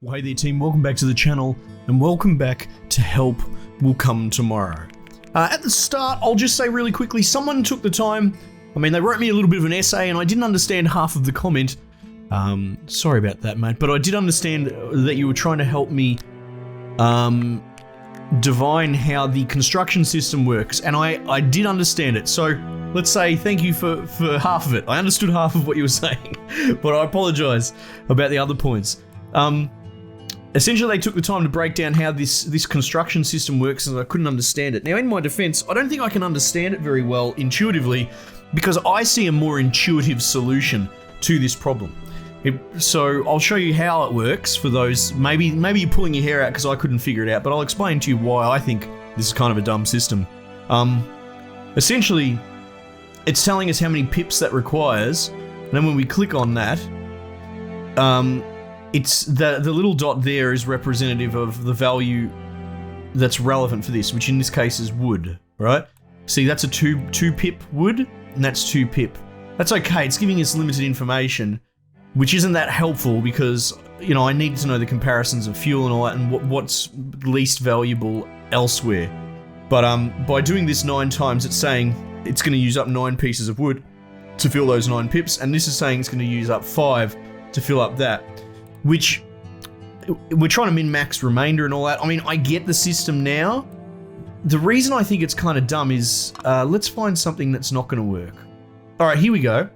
Well, hey there team, welcome back to the channel and welcome back to Help Will Come Tomorrow. At the start, I'll just say really quickly, someone took the time, they wrote me a little bit of an essay and I didn't understand half of the comment. Sorry about that, mate, but I did understand that you were trying to help me divine how the construction system works, and I did understand it. So let's say thank you for half of it. I understood half of what you were saying, but I apologize about the other points. Essentially, they took the time to break down how this construction system works, and I couldn't understand it. Now, in my defense, I don't think I can understand it very well intuitively, because I see a more intuitive solution to this problem. So I'll show you how it works for those, maybe you're pulling your hair out because I couldn't figure it out, but I'll explain to you why I think this is kind of a dumb system. Essentially, it's telling us how many pips that requires, and then when we click on that, it's the little dot there is representative of the value that's relevant for this, which in this case is wood, right? See, that's a 2 pip wood, and that's 2 pip. That's okay, it's giving us limited information, which isn't that helpful because, I need to know the comparisons of fuel and all that and what's least valuable elsewhere. But by doing this 9 times, it's saying it's going to use up 9 pieces of wood to fill those 9 pips, and this is saying it's going to use up 5 to fill up that. Which, we're trying to min-max remainder and all that. I get the system now. The reason I think it's kind of dumb is, let's find something that's not going to work. All right, here we go.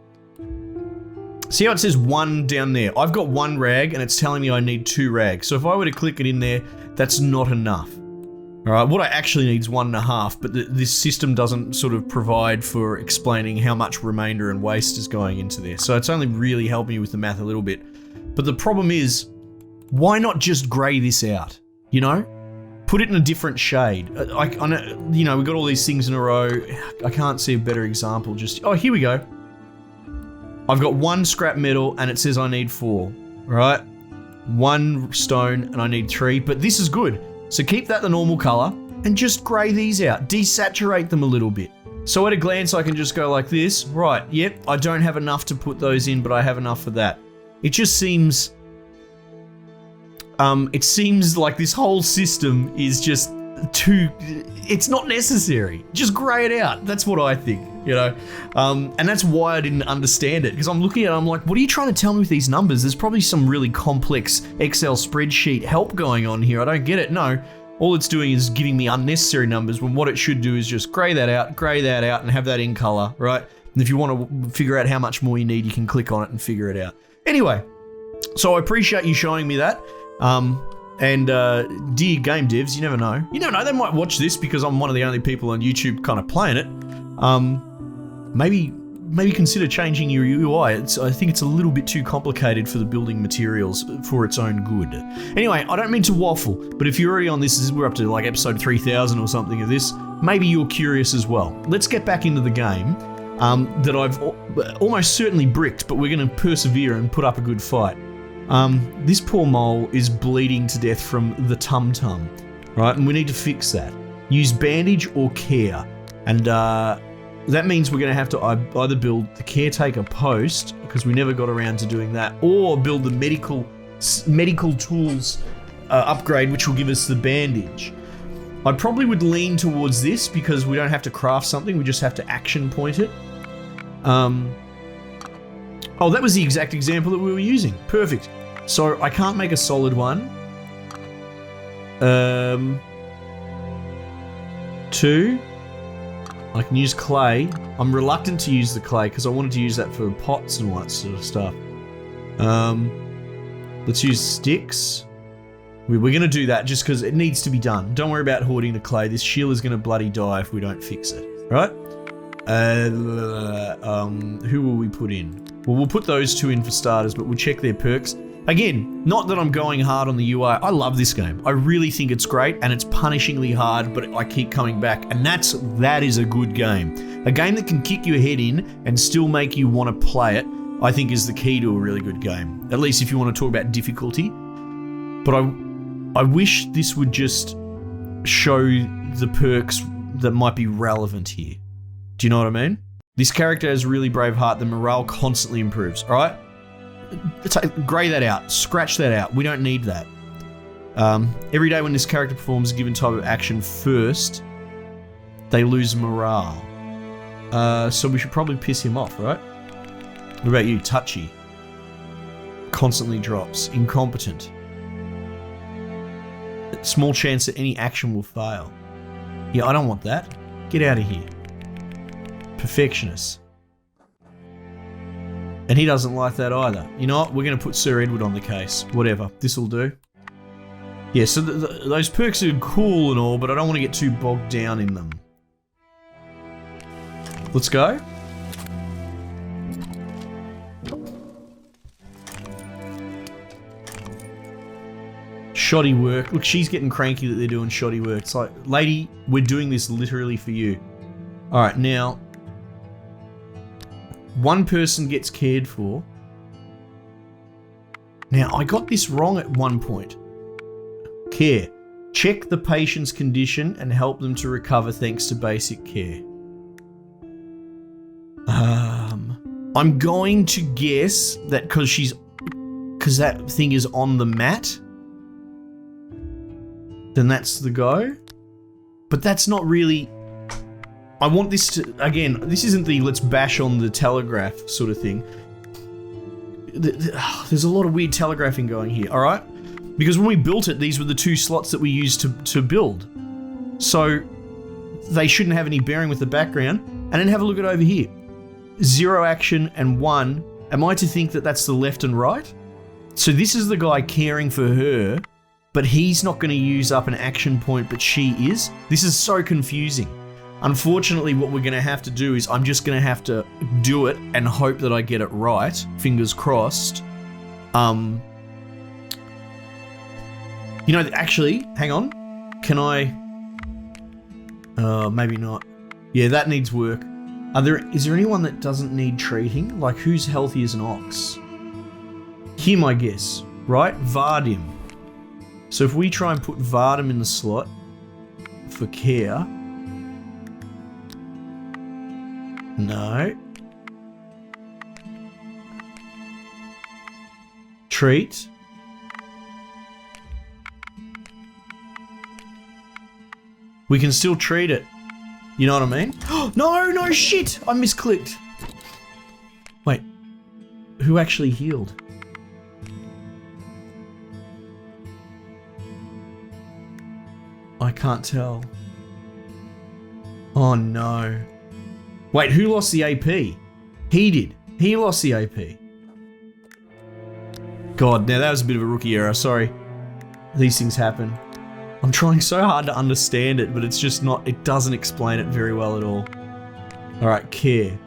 See how it says 1 down there? I've got 1 rag and it's telling me I need 2 rags. So if I were to click it in there, that's not enough. All right, what I actually need is 1.5, but this system doesn't sort of provide for explaining how much remainder and waste is going into there. So it's only really helping you with the math a little bit. But the problem is, why not just grey this out? Put it in a different shade. I know, we've got all these things in a row. I can't see a better example. Oh, here we go. I've got 1 scrap metal and it says I need 4, right? 1 stone and I need 3, but this is good. So keep that the normal color and just grey these out. Desaturate them a little bit. So at a glance, I can just go like this. Right, yep, I don't have enough to put those in, but I have enough for that. It just seems, like this whole system is just it's not necessary. Just grey it out. That's what I think, and that's why I didn't understand it, because I'm looking at it, I'm like, what are you trying to tell me with these numbers? There's probably some really complex Excel spreadsheet help going on here. I don't get it. No, all it's doing is giving me unnecessary numbers when what it should do is just grey that out, and have that in color, right? And if you want to figure out how much more you need, you can click on it and figure it out. Anyway, so I appreciate you showing me that. And dear game devs, you never know. You never know, they might watch this because I'm one of the only people on YouTube kind of playing it. Maybe consider changing your UI. I think it's a little bit too complicated for the building materials for its own good. Anyway, I don't mean to waffle, but if you're already on this, we're up to like episode 3000 or something of this, maybe you're curious as well. Let's get back into the game. That I've almost certainly bricked, but we're going to persevere and put up a good fight. This poor mole is bleeding to death from the tum-tum, right? And we need to fix that. Use bandage or care. And that means we're going to have to either build the caretaker post, because we never got around to doing that, or build the medical tools upgrade, which will give us the bandage. I probably would lean towards this because we don't have to craft something, we just have to action point it. Oh, that was the exact example that we were using. Perfect. So I can't make a solid one. 2. I can use clay. I'm reluctant to use the clay because I wanted to use that for pots and all that sort of stuff. Let's use sticks. We're going to do that just because it needs to be done. Don't worry about hoarding the clay. This shield is going to bloody die if we don't fix it. Right? Who will we put in? Well, we'll put those 2 in for starters, but we'll check their perks. Again, not that I'm going hard on the UI. I love this game. I really think it's great, and it's punishingly hard, but I keep coming back, and that is a good game. A game that can kick your head in and still make you want to play it, I think is the key to a really good game. At least if you want to talk about difficulty. But I wish this would just show the perks that might be relevant here. Do you know what I mean? This character has a really brave heart. The morale constantly improves, all right? grey that out. Scratch that out. We don't need that. Every day when this character performs a given type of action first, they lose morale. So we should probably piss him off, right? What about you? Touchy. Constantly drops. Incompetent. Small chance that any action will fail. Yeah, I don't want that. Get out of here. Perfectionist. And he doesn't like that either. You know what? We're going to put Sir Edward on the case. Whatever. This'll do. Yeah, so those perks are cool and all, but I don't want to get too bogged down in them. Let's go. Shoddy work. Look, she's getting cranky that they're doing shoddy work. It's like, lady, we're doing this literally for you. Alright, now, one person gets cared for. Now, I got this wrong at one point. Care. Check the patient's condition and help them to recover thanks to basic care. I'm going to guess that because that thing is on the mat, then that's the go. But that's not really... I want this to... Again, this isn't the let's bash on the telegraph sort of thing. There's a lot of weird telegraphing going here, alright? Because when we built it, these were the two slots that we used to build. So, they shouldn't have any bearing with the background. And then have a look at over here. 0 action and 1. Am I to think that that's the left and right? So this is the guy caring for her, but he's not going to use up an action point, but she is. This is so confusing. Unfortunately, what we're going to have to do is I'm just going to have to do it and hope that I get it right. Fingers crossed. You know, actually, hang on. Can I... maybe not. Yeah, that needs work. Is there anyone that doesn't need treating? Like, who's healthy as an ox? Him, I guess. Right? Vardim. So if we try and put Vardim in the slot for care... No. Treat. We can still treat it. You know what I mean? No, shit! I misclicked. Wait. Who actually healed? I can't tell. Oh no. Wait, who lost the AP? He did. He lost the AP. God, now that was a bit of a rookie error, sorry. These things happen. I'm trying so hard to understand it, but it's just not, it doesn't explain it very well at all. Alright, care.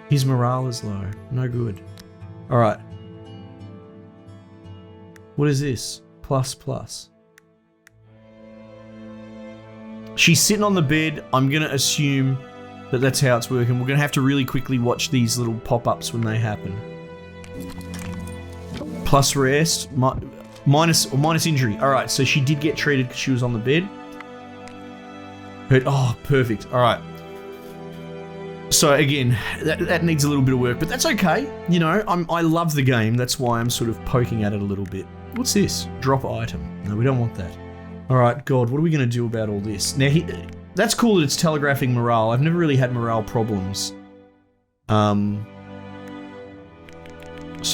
His morale is low. No good. Alright. What is this? Plus, plus. She's sitting on the bed. I'm going to assume that that's how it's working. We're going to have to really quickly watch these little pop-ups when they happen. Plus rest. Minus injury. Alright, so she did get treated because she was on the bed. Oh, perfect. Alright. So again, that needs a little bit of work, but that's okay. You know, I love the game. That's why I'm sort of poking at it a little bit. What's this? Drop item. No, we don't want that. Alright, God, what are we going to do about all this? Now, that's cool that it's telegraphing morale. I've never really had morale problems. So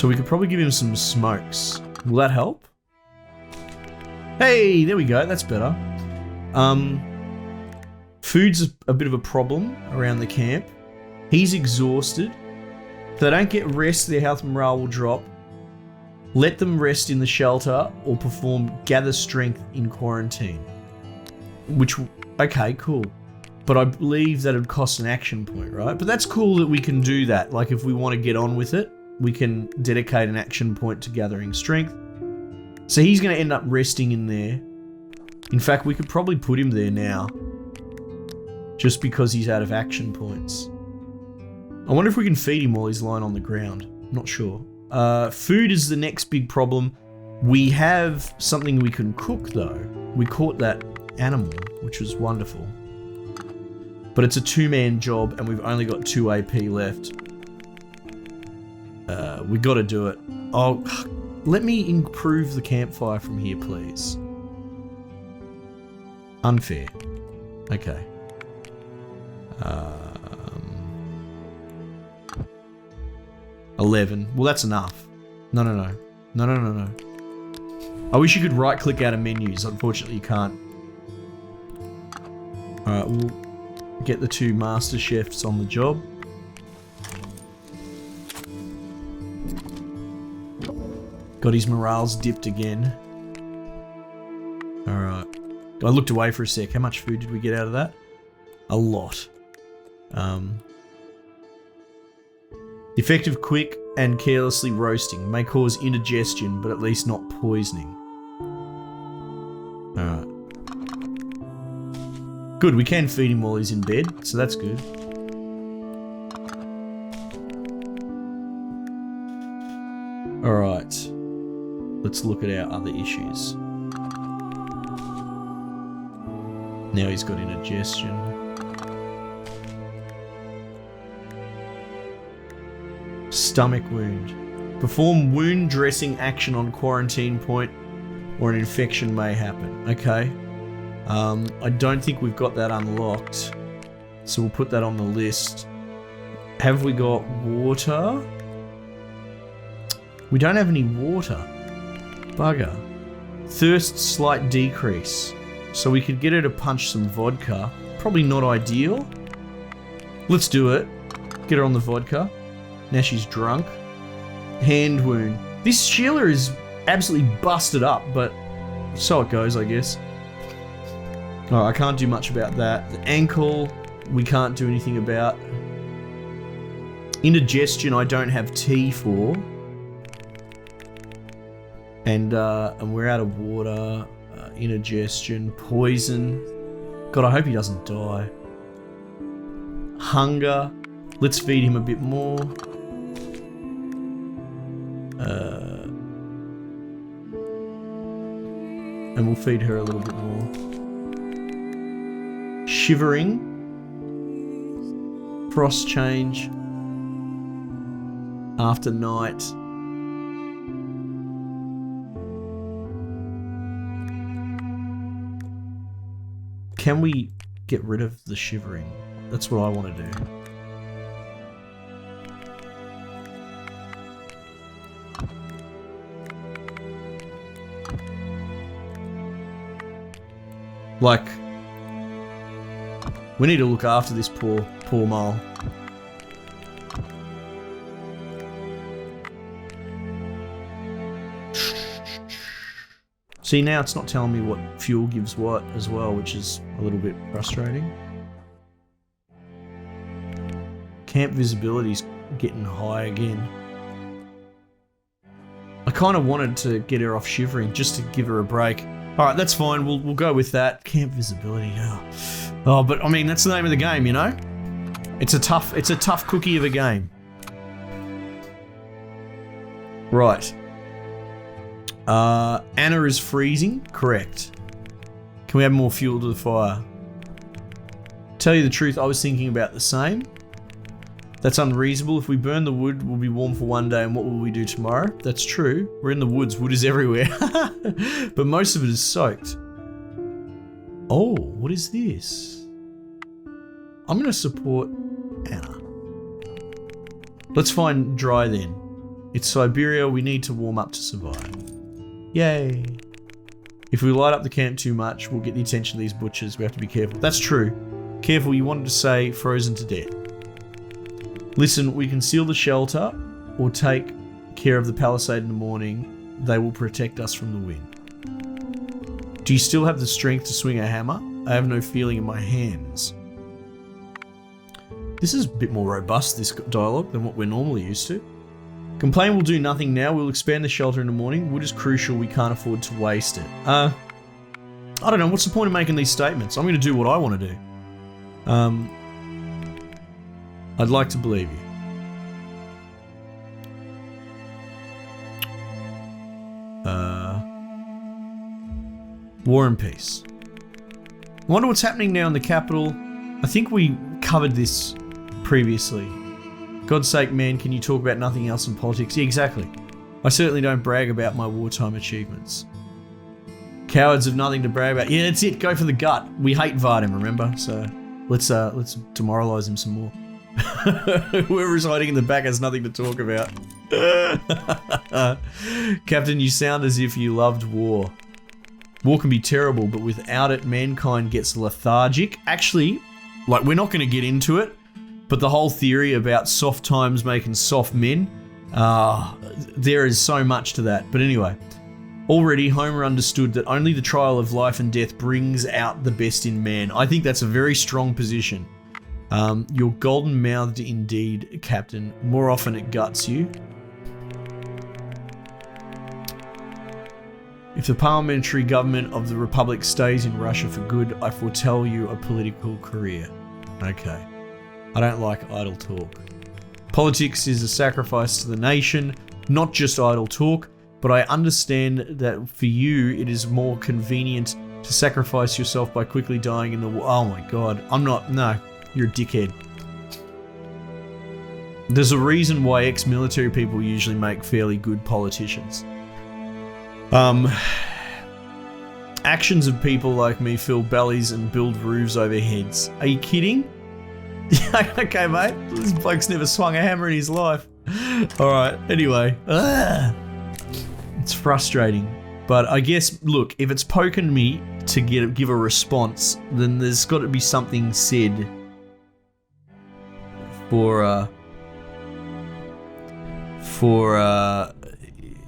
we could probably give him some smokes. Will that help? Hey, there we go. That's better. Food's a bit of a problem around the camp. He's exhausted. If they don't get rest, their health and morale will drop. Let them rest in the shelter or perform gather strength in quarantine. Which, okay, cool. But I believe that would cost an action point, right? But that's cool that we can do that. Like, if we want to get on with it, we can dedicate an action point to gathering strength. So he's going to end up resting in there. In fact, we could probably put him there now. Just because he's out of action points. I wonder if we can feed him while he's lying on the ground. I'm not sure. Food is the next big problem. We have something we can cook though. We caught that animal, which was wonderful. But it's a 2-man job and we've only got 2 AP left. We gotta do it. Oh, let me improve the campfire from here, please. Unfair. Okay. 11. Well, that's enough. No. I wish you could right-click out of menus. Unfortunately, you can't. Alright, we'll get the 2 master chefs on the job. Got his morale's dipped again. Alright. I looked away for a sec. How much food did we get out of that? A lot. Effective, quick, and carelessly roasting. May cause indigestion, but at least not poisoning. Alright. Good, we can feed him while he's in bed, so that's good. Alright. Let's look at our other issues. Now he's got indigestion. Stomach wound. Perform wound dressing action on quarantine point or an infection may happen. Okay. I don't think we've got that unlocked. So we'll put that on the list. Have we got water? We don't have any water. Bugger. Thirst slight decrease. So we could get her to punch some vodka. Probably not ideal. Let's do it. Get her on the vodka. Now she's drunk. Hand wound. This Sheila is absolutely busted up, but so it goes, I guess. Oh, I can't do much about that. The ankle, we can't do anything about. Indigestion, I don't have tea for. And we're out of water. Indigestion, poison. God, I hope he doesn't die. Hunger. Let's feed him a bit more. And we'll feed her a little bit more. Shivering. Frost change. After night. Can we get rid of the shivering? That's what I want to do. Like, we need to look after this poor mole. See, now it's not telling me what fuel gives what as well, which is a little bit frustrating. Camp visibility's getting high again. I kind of wanted to get her off shivering just to give her a break. Alright, that's fine, we'll go with that. Camp visibility, oh, but I mean, that's the name of the game, you know? It's a tough cookie of a game. Right. Anna is freezing, correct. Can we add more fuel to the fire? Tell you the truth, I was thinking about the same. That's unreasonable. If we burn the wood, we'll be warm for one day, and what will we do tomorrow? That's true. We're in the woods, wood is everywhere. But most of it is soaked. Oh, what is this? I'm going to support Anna. Let's find dry then. It's Siberia, we need to warm up to survive. Yay. If we light up the camp too much, we'll get the attention of these butchers. We have to be careful. That's true. Careful, you wanted to say frozen to death. Listen, we can seal the shelter or take care of the palisade in the morning. They will protect us from the wind. Do you still have the strength to swing a hammer? I have no feeling in my hands. This is a bit more robust, this dialogue, than what we're normally used to. Complain will do nothing now. We'll expand the shelter in the morning. Wood is crucial. We can't afford to waste it. I don't know. What's the point of making these statements? I'm going to do what I want to do. I'd like to believe you. War and Peace. I wonder what's happening now in the capital. I think we covered this previously. God's sake, man, can you talk about nothing else in politics? Yeah, exactly. I certainly don't brag about my wartime achievements. Cowards have nothing to brag about. Yeah, that's it. Go for the gut. We hate Vardem, remember? So let's demoralize him some more. Whoever's hiding in the back has nothing to talk about. Captain, you sound as if you loved war. War can be terrible, but without it, mankind gets lethargic. Actually, like, we're not going to get into it, but the whole theory about soft times making soft men, there is so much to that. But anyway, already Homer understood that only the trial of life and death brings out the best in man. I think that's a very strong position. You're golden-mouthed indeed, Captain. More often it guts you. If the parliamentary government of the Republic stays in Russia for good, I foretell you a political career. Okay. I don't like idle talk. Politics is a sacrifice to the nation, not just idle talk, but I understand that for you it is more convenient to sacrifice yourself by quickly dying in the war. Oh my god. No. You're a dickhead. There's a reason why ex-military people usually make fairly good politicians. Actions of people like me fill bellies and build roofs over heads. Are you kidding? Okay, mate. This bloke's never swung a hammer in his life. Alright, anyway. It's frustrating. But I guess, look, if it's poking me to give a response, then there's got to be something said for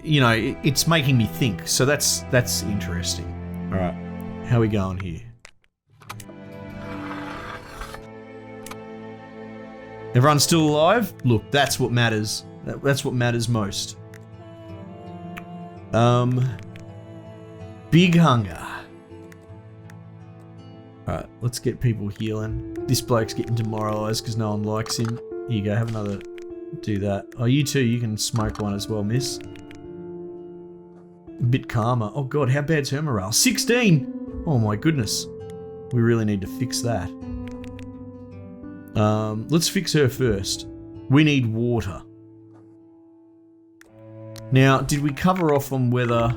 you know, it's making me think. So that's interesting. All right, how are we going here? Everyone's still alive? Look, that's what matters. That's what matters most. Big hunger. Alright, let's get people healing. This bloke's getting demoralised because no one likes him. Here you go, have another... do that. Oh, you too, you can smoke one as well, miss. A bit calmer. Oh god, how bad's her morale? 16! Oh my goodness. We really need to fix that. Let's fix her first. We need water. Now, did we cover off on whether...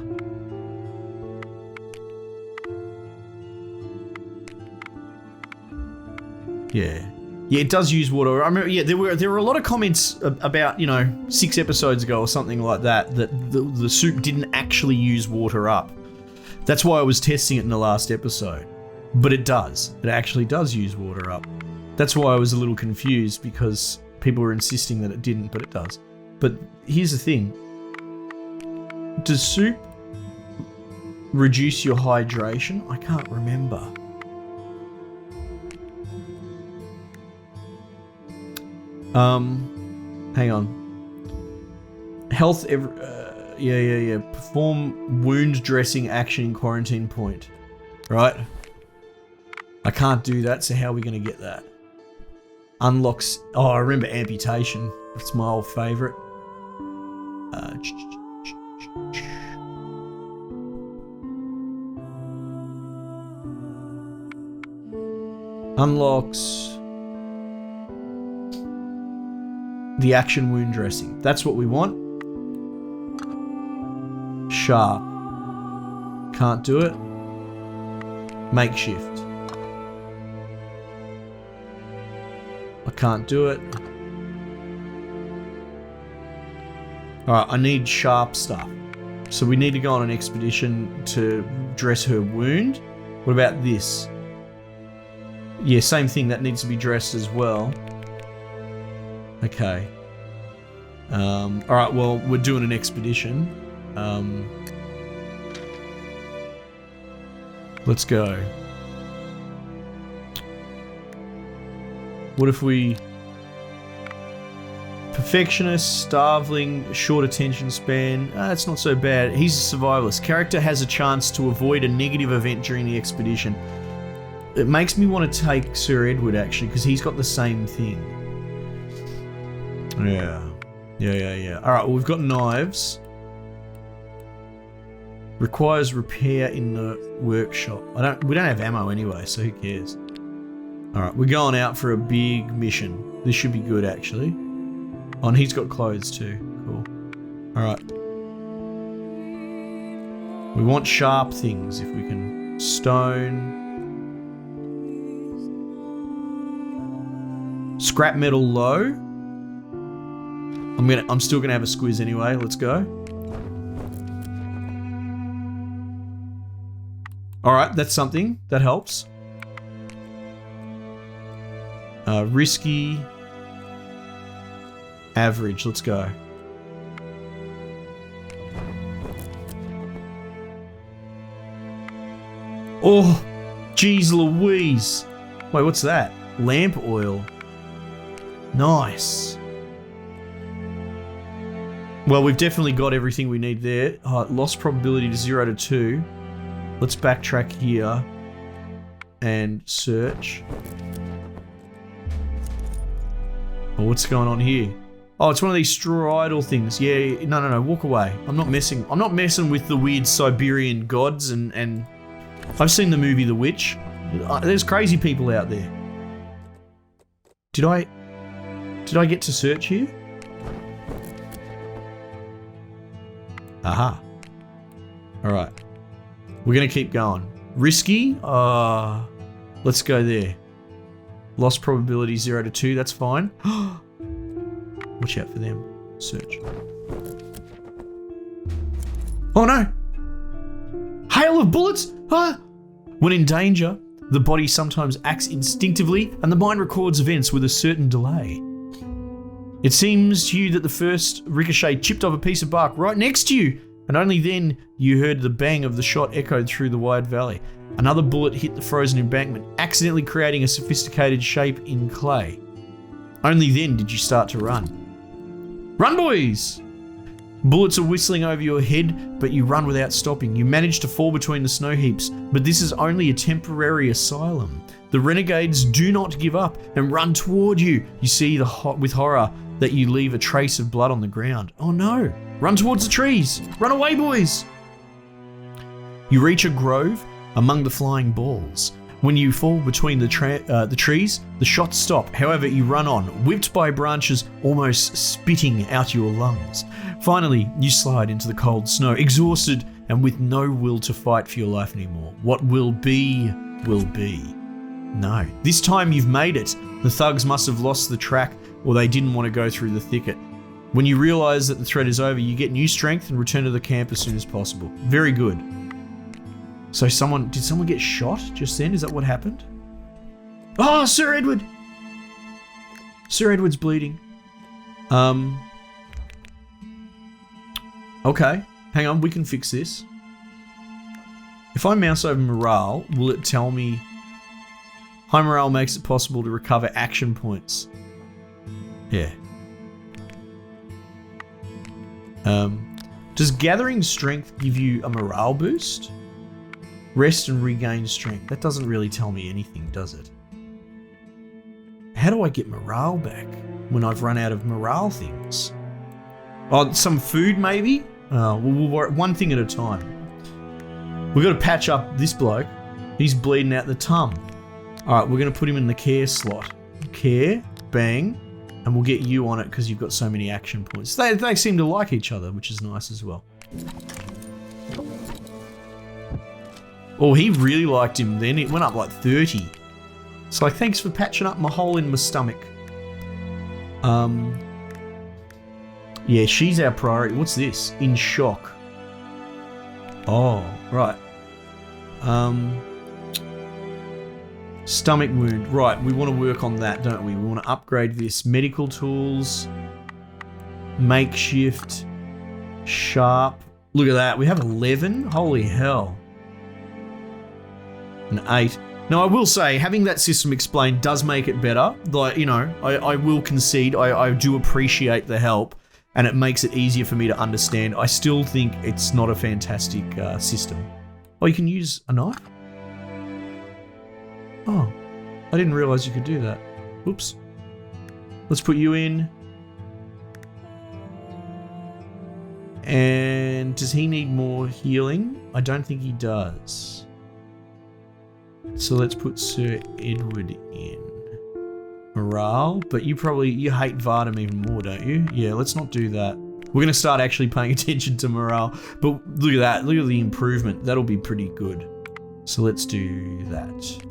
Yeah. Yeah, it does use water. I remember, yeah, there were a lot of comments about, you know, 6 episodes ago or something like that, that the soup didn't actually use water up. That's why I was testing it in the last episode. But it does. It actually does use water up. That's why I was a little confused, because people were insisting that it didn't, but it does. But here's the thing. Does soup reduce your hydration? I can't remember. Hang on. Health, yeah. Perform wound dressing action in quarantine point. Right? I can't do that, so how are we going to get that? Unlocks, oh, I remember amputation. That's my old favourite. Unlocks the action wound dressing. That's what we want. Sharp. Can't do it. Makeshift. I can't do it. Alright, I need sharp stuff. So we need to go on an expedition to dress her wound. What about this? Yeah, same thing. That needs to be dressed as well. Okay. Alright, well, we're doing an expedition. Let's go. What if we... Perfectionist, starveling, short attention span. That's not so bad. He's a survivalist. Character has a chance to avoid a negative event during the expedition. It makes me want to take Sir Edward, actually, because he's got the same thing. Yeah. Alright, well, we've got knives. Requires repair in the workshop. We don't have ammo anyway, so who cares? Alright, we're going out for a big mission. This should be good, actually. Oh, and he's got clothes too. Cool. Alright. We want sharp things if we can. Stone. Scrap metal low. I'm still gonna have a squiz anyway. Let's go. Alright, that's something. That helps. Risky. Average. Let's go. Oh, geez Louise. Wait, what's that? Lamp oil. Nice. Well, we've definitely got everything we need there. Loss probability to 0 to 2. Let's backtrack here and search. Oh, what's going on here? Oh, it's one of these straw idol things. Yeah, no, walk away. I'm not messing with the weird Siberian gods and I've seen the movie The Witch. There's crazy people out there. Did I get to search here? Aha. Alright. We're gonna keep going. Risky? Let's go there. Loss probability 0 to 2, that's fine. Watch out for them. Search. Oh no! Hail of bullets! Ah! When in danger, the body sometimes acts instinctively and the mind records events with a certain delay. It seems to you that the first ricochet chipped off a piece of bark right next to you, and only then you heard the bang of the shot echoed through the wide valley. Another bullet hit the frozen embankment, accidentally creating a sophisticated shape in clay. Only then did you start to run. Run, boys! Bullets are whistling over your head, but you run without stopping. You manage to fall between the snow heaps, but this is only a temporary asylum. The renegades do not give up and run toward you. You see with horror that you leave a trace of blood on the ground. Oh no! Run towards the trees! Run away, boys! You reach a grove among the flying balls. When you fall between the trees, the shots stop. However, you run on, whipped by branches almost spitting out your lungs. Finally, you slide into the cold snow, exhausted and with no will to fight for your life anymore. What will be, will be. No. This time you've made it. The thugs must have lost the track, or they didn't want to go through the thicket. When you realise that the threat is over, you get new strength and return to the camp as soon as possible. Very good. So did someone get shot just then? Is that what happened? Oh, Sir Edward! Sir Edward's bleeding. Okay, hang on, we can fix this. If I mouse over morale, will it tell me... High morale makes it possible to recover action points. Yeah. Does gathering strength give you a morale boost? Rest and regain strength. That doesn't really tell me anything, does it? How do I get morale back when I've run out of morale things? Oh, some food maybe? We'll work one thing at a time. We've got to patch up this bloke. He's bleeding out the tum. Alright, we're going to put him in the care slot. Care, bang, and we'll get you on it because you've got so many action points. They seem to like each other, which is nice as well. Oh, he really liked him then. It went up like 30. It's like, thanks for patching up my hole in my stomach. Yeah, she's our priority. What's this? In shock. Oh, right. Stomach wound. Right, we want to work on that, don't we? We want to upgrade this. Medical tools. Makeshift. Sharp. Look at that. We have 11? Holy hell. An 8. Now, I will say, having that system explained does make it better. Like, you know, I will concede. I do appreciate the help, and it makes it easier for me to understand. I still think it's not a fantastic system. Oh, you can use a knife? Oh, I didn't realize you could do that. Oops. Let's put you in. And does he need more healing? I don't think he does. So let's put Sir Edward in. morale, but you hate Vardem even more, don't you? Yeah, let's not do that. We're going to start actually paying attention to morale. But look at that. Look at the improvement. That'll be pretty good. So let's do that.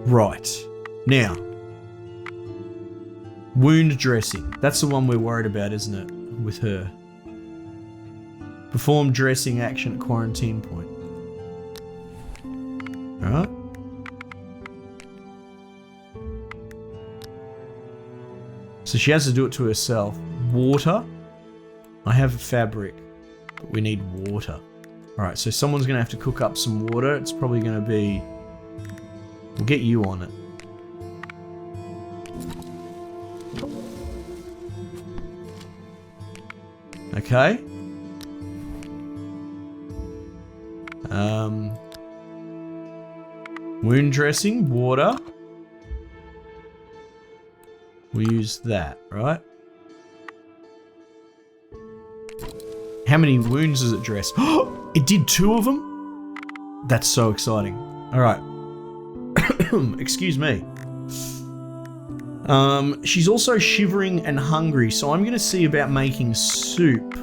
Right. Now. Wound dressing. That's the one we're worried about, isn't it? With her. Perform dressing action at quarantine point. Alright. So she has to do it to herself. Water. I have a fabric, but we need water. Alright, so someone's going to have to cook up some water. It's probably going to be... We'll get you on it. Okay. Wound dressing, water. We use that, right? How many wounds does it dress? It did 2 of them? That's so exciting. Alright. Excuse me. She's also shivering and hungry, so I'm going to see about making soup.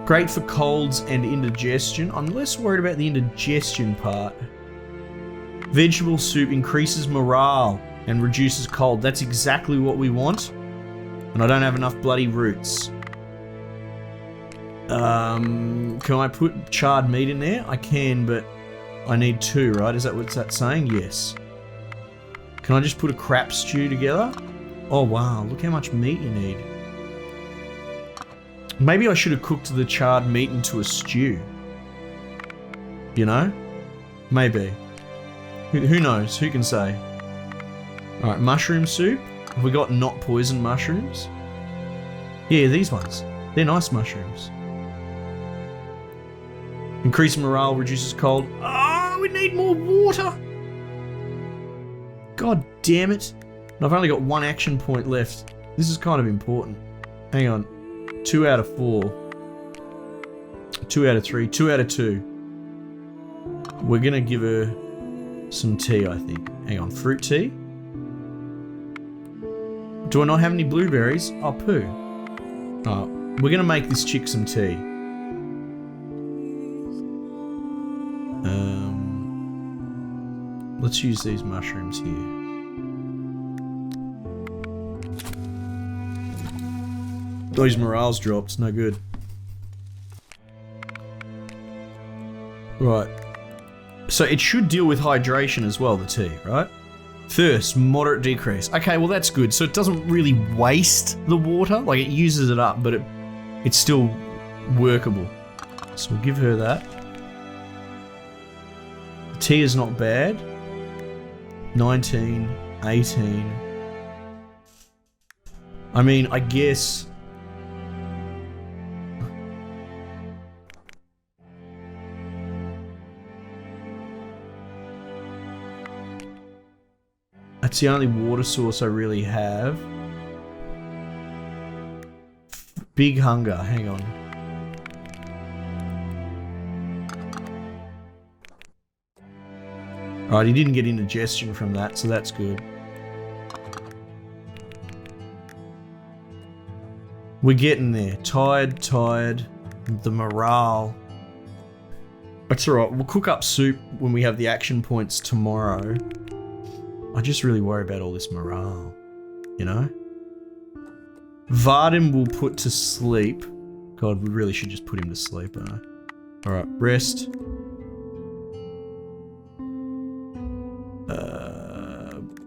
Great for colds and indigestion. I'm less worried about the indigestion part. Vegetable soup increases morale and reduces cold. That's exactly what we want. And I don't have enough bloody roots. Can I put charred meat in there? I can, but I need 2, right? Is that what's that saying? Yes. Can I just put a crap stew together? Oh wow, look how much meat you need. Maybe I should have cooked the charred meat into a stew. You know? Maybe. Who knows? Who can say? Alright, mushroom soup. Have we got not poisoned mushrooms? Yeah, these ones. They're nice mushrooms. Increase morale, reduces cold. Oh, we need more water! God damn it. And I've only got 1 action point left. This is kind of important. Hang on. 2 out of 4. 2 out of 3. 2 out of 2. We're gonna give her some tea, I think. Hang on, fruit tea? Do I not have any blueberries? Oh, poo. Oh, we're gonna make this chick some tea. Let's use these mushrooms here. Those morale's dropped, no good. Right. So it should deal with hydration as well, the tea, right? Thirst, moderate decrease. Okay, well that's good. So it doesn't really waste the water. Like it uses it up, but it's still workable. So we'll give her that. The tea is not bad. 19, 18. I mean, I guess... That's the only water source I really have. Big hunger, hang on. Right, he didn't get indigestion from that, so that's good. We're getting there. Tired. The morale. That's alright, we'll cook up soup when we have the action points tomorrow. I just really worry about all this morale, you know? Vardem will put to sleep. God, we really should just put him to sleep, huh? Alright, rest.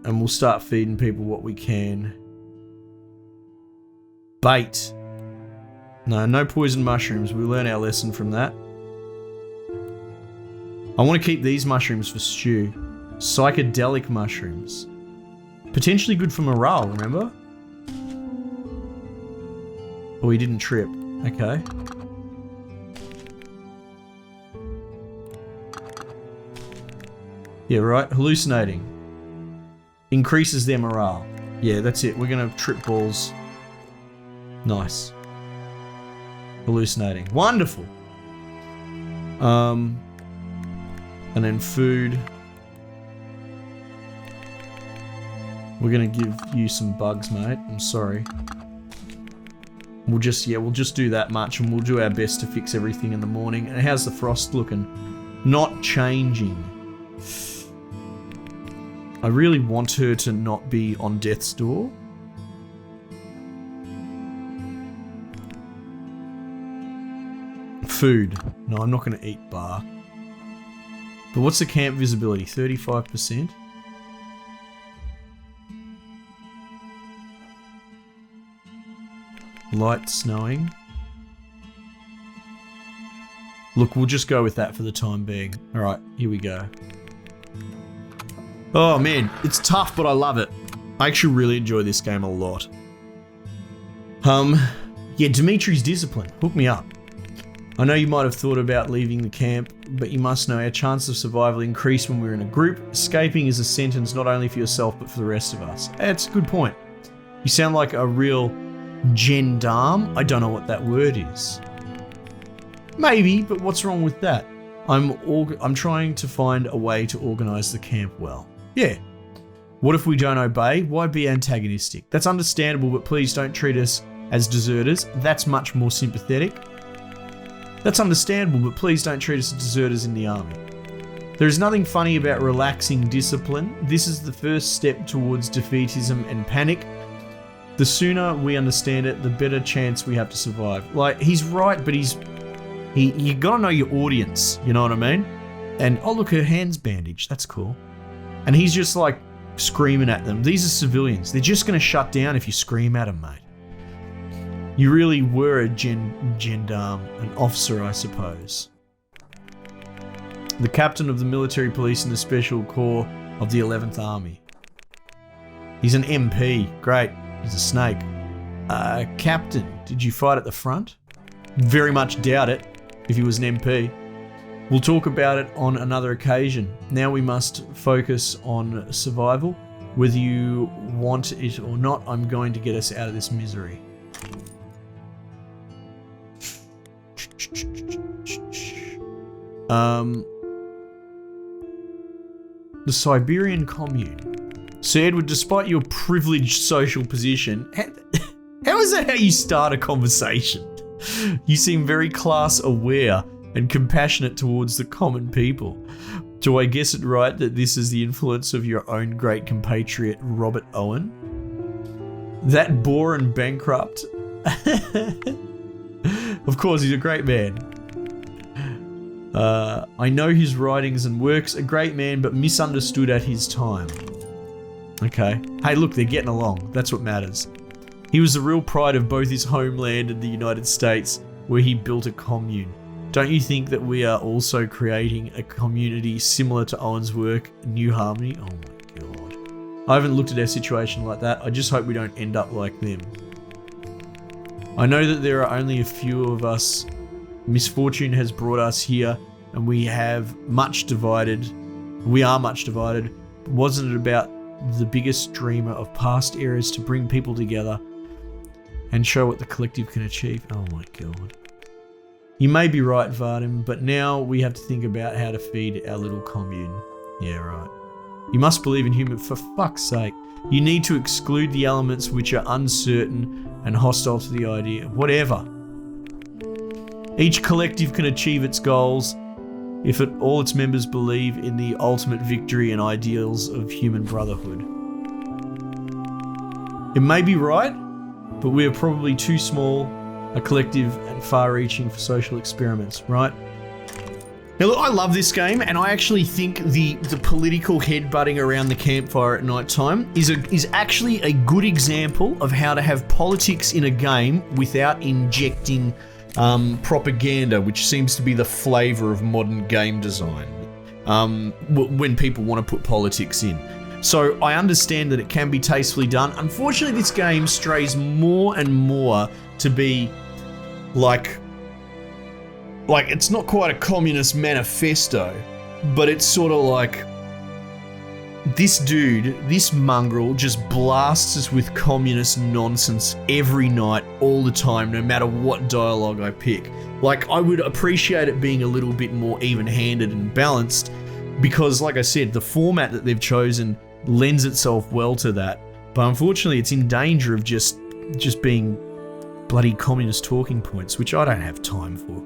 And we'll start feeding people what we can. Bait. No poison mushrooms. We learn our lesson from that. I want to keep these mushrooms for stew. Psychedelic mushrooms. Potentially good for morale, remember? Oh, he didn't trip. Okay. Yeah, right? Hallucinating. Increases their morale. Yeah, that's it. We're gonna trip balls. Nice. Hallucinating. Wonderful. And then food. We're gonna give you some bugs, mate. I'm sorry. We'll just do that much, and we'll do our best to fix everything in the morning. And how's the frost looking? Not changing. I really want her to not be on death's door. Food. No, I'm not going to eat bar. But what's the camp visibility? 35%? Light snowing. Look, we'll just go with that for the time being. Alright, here we go. Oh man, it's tough, but I love it. I actually really enjoy this game a lot. Yeah, Dimitri's discipline. Hook me up. I know you might have thought about leaving the camp, but you must know our chance of survival increase when we're in a group. Escaping is a sentence not only for yourself, but for the rest of us. That's a good point. You sound like a real gendarme. I don't know what that word is. Maybe, but what's wrong with that? I'm trying to find a way to organize the camp well. Yeah. What if we don't obey? Why be antagonistic? That's understandable, but please don't treat us as deserters. That's much more sympathetic. That's understandable, but please don't treat us as deserters in the army. There is nothing funny about relaxing discipline. This is the first step towards defeatism and panic. The sooner we understand it, the better chance we have to survive. Like, he's right, but you gotta know your audience, you know what I mean? And, oh look, her hand's bandaged, that's cool. And he's just like screaming at them. These are civilians. They're just gonna shut down if you scream at them, mate. You really were a gendarme, an officer, I suppose. The captain of the military police in the special corps of the 11th Army. He's an MP. Great. He's a snake. Captain, did you fight at the front? Very much doubt it, if he was an MP. We'll talk about it on another occasion. Now we must focus on survival. Whether you want it or not, I'm going to get us out of this misery. The Siberian commune. Sir Edward, despite your privileged social position, how is that how you start a conversation? You seem very class aware and compassionate towards the common people. Do I guess it right that this is the influence of your own great compatriot, Robert Owen? That bore and bankrupt. Of course, he's a great man. I know his writings and works. A great man, but misunderstood at his time. Okay. Hey, look, they're getting along. That's what matters. He was the real pride of both his homeland and the United States, where he built a commune. Don't you think that we are also creating a community similar to Owen's work, New Harmony? Oh my god. I haven't looked at our situation like that. I just hope we don't end up like them. I know that there are only a few of us. Misfortune has brought us here, and we are much divided. Wasn't it about the biggest dreamer of past eras to bring people together and show what the collective can achieve? Oh my god. You may be right, Vardim, but now we have to think about how to feed our little commune. Yeah, right. You must believe in human, for fuck's sake. You need to exclude the elements which are uncertain and hostile to the idea. Whatever. Each collective can achieve its goals if all its members believe in the ultimate victory and ideals of human brotherhood. It may be right, but we are probably too small, a collective and far-reaching for social experiments, right? Now look, I love this game, and I actually think the political headbutting around the campfire at night time is actually a good example of how to have politics in a game without injecting propaganda, which seems to be the flavour of modern game design, when people want to put politics in. So I understand that it can be tastefully done. Unfortunately, this game strays more and more to be like it's not quite a communist manifesto, but it's sort of like this dude, this mongrel, just blasts us with communist nonsense every night, all the time, no matter what dialogue I pick. Like, I would appreciate it being a little bit more even-handed and balanced, because, like I said, the format that they've chosen lends itself well to that. But unfortunately, it's in danger of just being bloody communist talking points, which I don't have time for.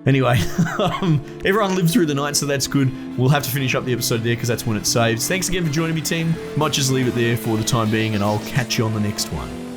Anyway, everyone lived through the night, so that's good. We'll have to finish up the episode there because that's when it saves. Thanks again for joining me, team. Might just leave it there for the time being, and I'll catch you on the next one.